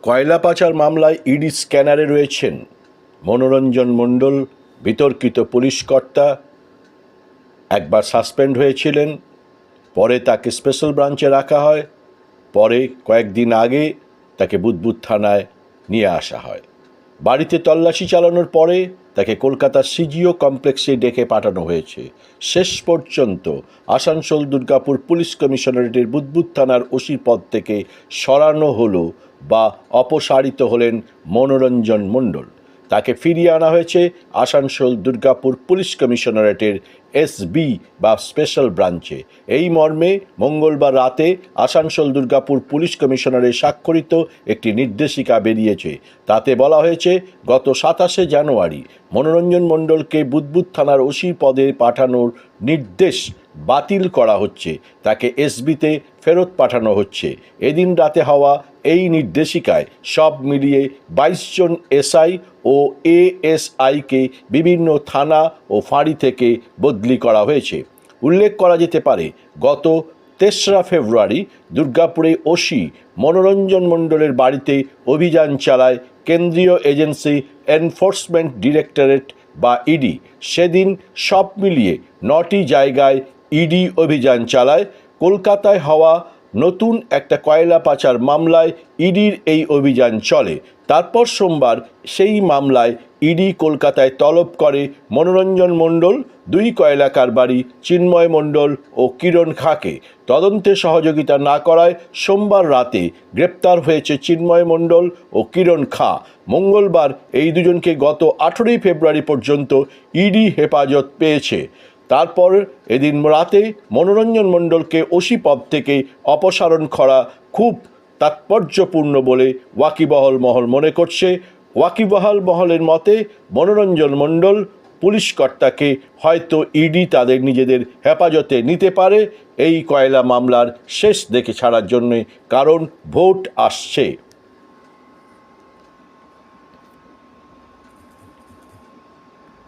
কয়লা পাচার মামলায় ইডি স্ক্যানারে রয়েছেন মনোরঞ্জন মণ্ডল, বিতর্কিত পুলিশ কর্তা। একবার সাসপেন্ড হয়েছিলেন, পরে তাকে স্পেশাল ব্রাঞ্চে রাখা হয়, পরে কয়েকদিন আগে তাকে বুদবুদ থানায় নিয়ে আসা হয়। বাড়িতে তল্লাশি চালানোর পরে তাকে কলকাতার সিজিও কমপ্লেক্সে ডেকে পাঠানো হয়েছে। শেষ পর্যন্ত আসানসোল দুর্গাপুর পুলিশ কমিশনারেটের বুদবুদ থানার ওসি পদ থেকে সরানো হলো বা অপসারিত হলেন মনোরঞ্জন মণ্ডল। তাকে ফিরিয়ে আনা হয়েছে আসানসোল দুর্গাপুর পুলিশ কমিশনারেটের এসবি বা স্পেশাল ব্রাঞ্চে। এই মর্মে মঙ্গলবার রাতে আসানসোল দুর্গাপুর পুলিশ কমিশনারের স্বাক্ষরিত একটি নির্দেশিকা বেরিয়েছে। তাতে বলা হয়েছে, গত 27শে জানুয়ারি মনোরঞ্জন মণ্ডলকে বুদবুদ থানার ওসি পদে পাঠানোর নির্দেশ বাতিল করা হচ্ছে, তাকে এসবিতে ফেরত পাঠানো হচ্ছে। এদিন রাতে হওয়া এই নির্দেশিকায় সব মিলিয়ে 22 জন এসআই ও এএসআইকে বিভিন্ন থানা ও ফাঁড়ি থেকে বদলি করা হয়েছে। উল্লেখ করা যেতে পারে, গত 3রা ফেব্রুয়ারি দুর্গাপুরে ওসি মনোরঞ্জন মণ্ডলের বাড়িতে অভিযান চালায় কেন্দ্রীয় এজেন্সি এনফোর্সমেন্ট ডিরেক্টরেট বা ইডি। সেদিন সব মিলিয়ে 9টি জায়গায় ইডি অভিযান চালায়। কলকাতায় হওয়া নতুন একটা কয়লা পাচার মামলায় ইডির এই অভিযান চলে। তারপর সোমবার সেই মামলায় ইডি কলকাতায় তলব করে মনোরঞ্জন মণ্ডল, 2 কয়লা কারবারি চিন্ময় মণ্ডল ও কিরণ খাঁকে। তদন্তে সহযোগিতা না করায় সোমবার রাতে গ্রেপ্তার হয়েছে চিন্ময় মণ্ডল ও কিরণ খাঁ। মঙ্গলবার এই দুজনকে গত 18 ফেব্রুয়ারি পর্যন্ত ইডি হেফাজত পেয়েছে। তারপর এদিন রাতে মনোরঞ্জন মণ্ডলকে ওসি পদ থেকে অপসারণ করা খুব তাৎপর্যপূর্ণ বলে ওয়াকিবহাল মহল মনে করছে। ওয়াকিবহাল মহলের মতে, মনোরঞ্জন মণ্ডল পুলিশ কর্তাকে হয়তো ইডি তাদের নিজেদের হেফাজতে নিতে পারে এই কয়লা মামলার শেষ দেখে ছাড়ার জন্যে, কারণ ভোট আসছে।